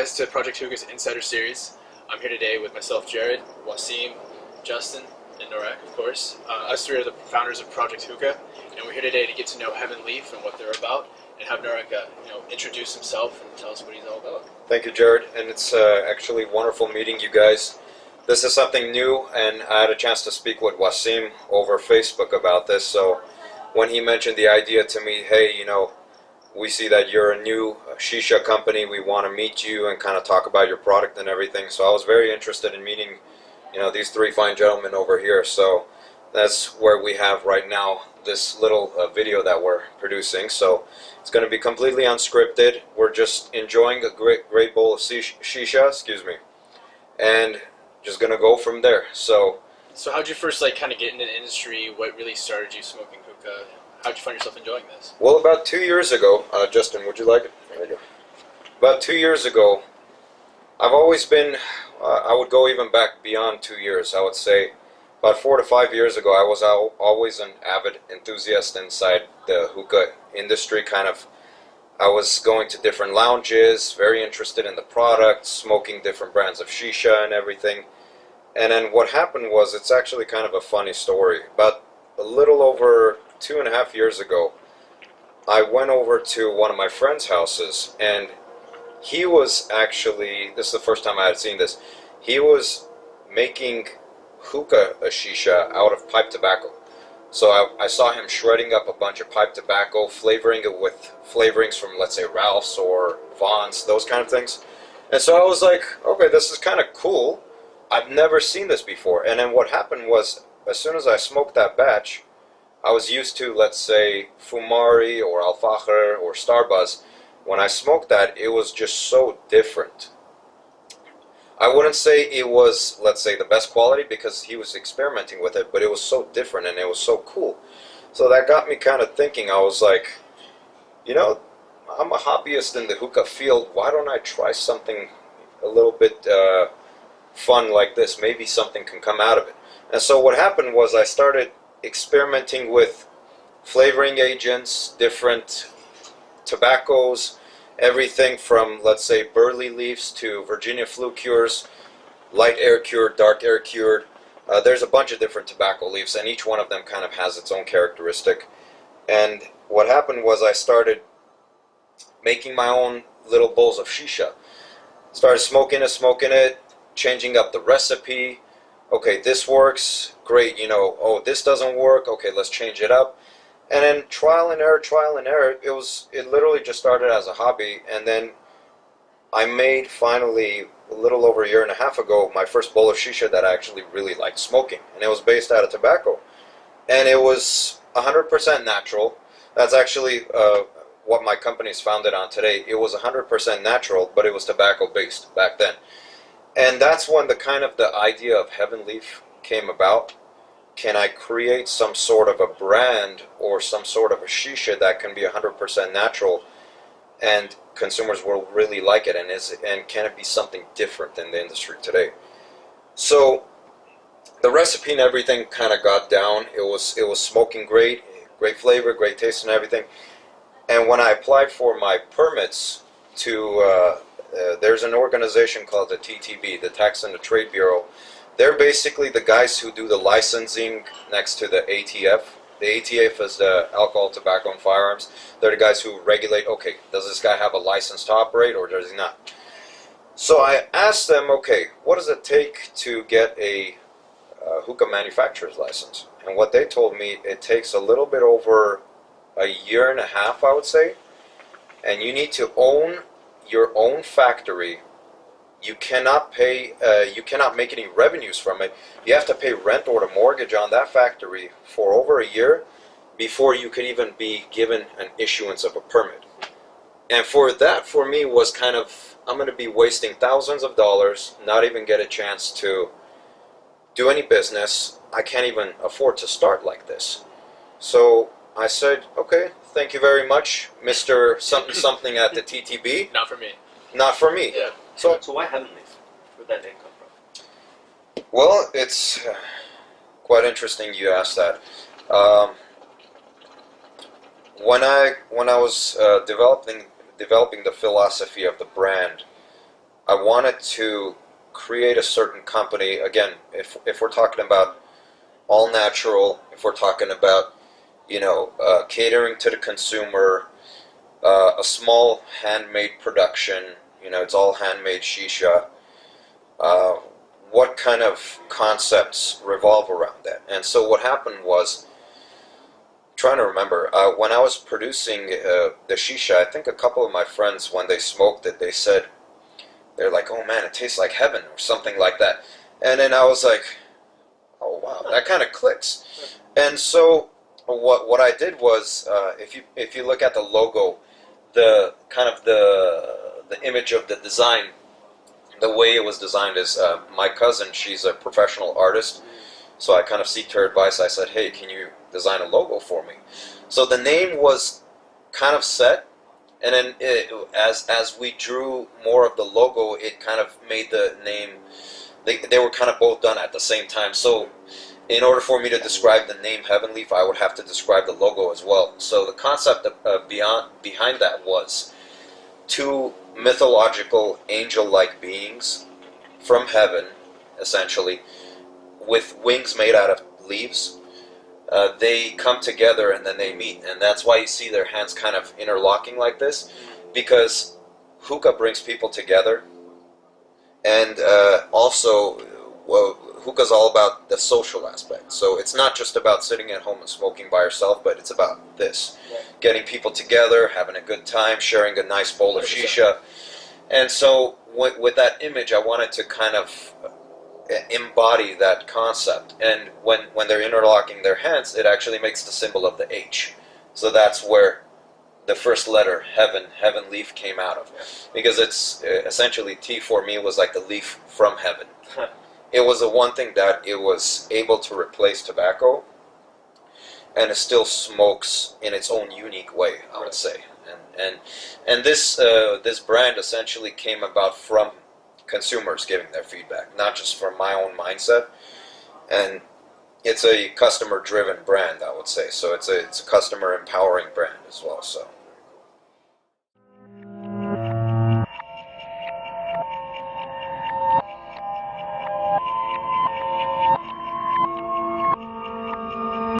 guys, to Project Hookah's Insider Series. I'm here today with myself, Jared, Wasim, Justin, and Narek, of course. Us three are the founders of Project Hookah, and we're here today to get to know HeavenLeaf and what they're about, and have Narek, introduce himself and tell us what he's all about. Thank you, Jared, and it's actually wonderful meeting you guys. This is something new, and I had a chance to speak with Wasim over Facebook about this, so when he mentioned the idea to me, hey, we see that you're a new shisha company, we want to meet you and kind of talk about your product and everything, so I was very interested in meeting these three fine gentlemen over here. So that's where we have right now this little video that we're producing. So it's going to be completely unscripted. We're just enjoying a great bowl of shisha, and just going to go from there. So how'd you first kind of get into the industry? What really started you smoking hookah? How'd you find yourself enjoying this? Well, about 2 years ago, Justin, would you like it? There you go. About 2 years ago, I've always been, I would go even back beyond 2 years. I would say about 4 to 5 years ago, I was always an avid enthusiast inside the hookah industry. I was going to different lounges, very interested in the product, smoking different brands of shisha and everything. And then what happened was, it's actually kind of a funny story. About a little over 2.5 years ago, I went over to one of my friend's houses, and he was actually, this is the first time I had seen this, he was making hookah, a shisha, out of pipe tobacco. So I saw him shredding up a bunch of pipe tobacco, flavoring it with flavorings from, let's say, Ralph's or Vaughn's, those kind of things. And so I was like, okay, this is kind of cool. I've never seen this before. And then what happened was, as soon as I smoked that batch, I was used to, let's say, Fumari or Al-Fakhr or Starbuzz. When I smoked that, it was just so different. I wouldn't say it was, let's say, the best quality, because he was experimenting with it, but it was so different and it was so cool. So that got me kind of thinking. I was like, I'm a hobbyist in the hookah field. Why don't I try something a little bit fun like this? Maybe something can come out of it. And so what happened was, I started experimenting with flavoring agents, different tobaccos, everything from, let's say, burley leaves to Virginia flue cures, light air cured, dark air cured. There's a bunch of different tobacco leaves, and each one of them kind of has its own characteristic. And what happened was, I started making my own little bowls of shisha. Started smoking it, changing up the recipe. Okay, this works, great, oh, this doesn't work, okay, let's change it up. And then trial and error. It literally just started as a hobby, and then I made, finally, a little over 1.5 years ago, my first bowl of shisha that I actually really liked smoking, and it was based out of tobacco. And it was 100% natural. That's actually what my company is founded on today. It was 100% natural, but it was tobacco based back then. And that's when the idea of HeavenLeaf came about. Can I create some sort of a brand or some sort of a shisha that can be 100% natural and consumers will really like it, and can it be something different in the industry today? So the recipe and everything kind of got down. It was smoking great flavor, great taste and everything. And when I applied for my permits to there's an organization called the TTB, the Tax and the Trade Bureau. They're basically the guys who do the licensing next to the ATF. The ATF is the Alcohol, Tobacco, and Firearms. They're the guys who regulate, okay, does this guy have a license to operate or does he not? So I asked them, okay, what does it take to get a hookah manufacturer's license? And what they told me, it takes a little bit over 1.5 years, I would say. And you need to own your own factory. You cannot pay, you cannot make any revenues from it. You have to pay rent or the mortgage on that factory for over 1 year before you could even be given an issuance of a permit. And for me, was kind of, I'm going to be wasting thousands of dollars, not even get a chance to do any business. I can't even afford to start like this. So I said, okay, thank you very much, Mr. something something at the TTB. Not for me. Not for me. Yeah. So why HeavenLeaf? Where'd that name come from? Well, it's quite interesting you asked that. When I was developing the philosophy of the brand, I wanted to create a certain company. Again, if we're talking about all natural, if we're talking about catering to the consumer, a small handmade production, it's all handmade shisha. What kind of concepts revolve around that? And so what happened was, trying to remember, when I was producing the shisha, I think a couple of my friends, when they smoked it, they're like, oh man, it tastes like heaven, or something like that. And then I was like, oh wow, that kind of clicks. And so what I did was, if you look at the logo, the kind of the image of the design, the way it was designed is, my cousin, she's a professional artist, so I kind of seeked her advice. I said, hey, can you design a logo for me? So the name was kind of set, and then as we drew more of the logo, it kind of made the name, they were kind of both done at the same time. So in order for me to describe the name HeavenLeaf, I would have to describe the logo as well. So the concept behind that was two mythological angel-like beings from heaven, essentially, with wings made out of leaves. They come together and then they meet, and that's why you see their hands kind of interlocking like this, because hookah brings people together, and also, well, hookah is all about the social aspect. So it's not just about sitting at home and smoking by yourself, but it's about this, getting people together, having a good time, sharing a nice bowl of shisha. And so with that image, I wanted to kind of embody that concept. And when they're interlocking their hands, it actually makes the symbol of the H. So that's where the first letter, heaven leaf, came out of. Because it's essentially, T for me was like the leaf from heaven. It was the one thing that it was able to replace tobacco, and it still smokes in its own unique way, I would say. And this brand essentially came about from consumers giving their feedback, not just from my own mindset. And it's a customer-driven brand, I would say. So it's a customer empowering brand as well. So.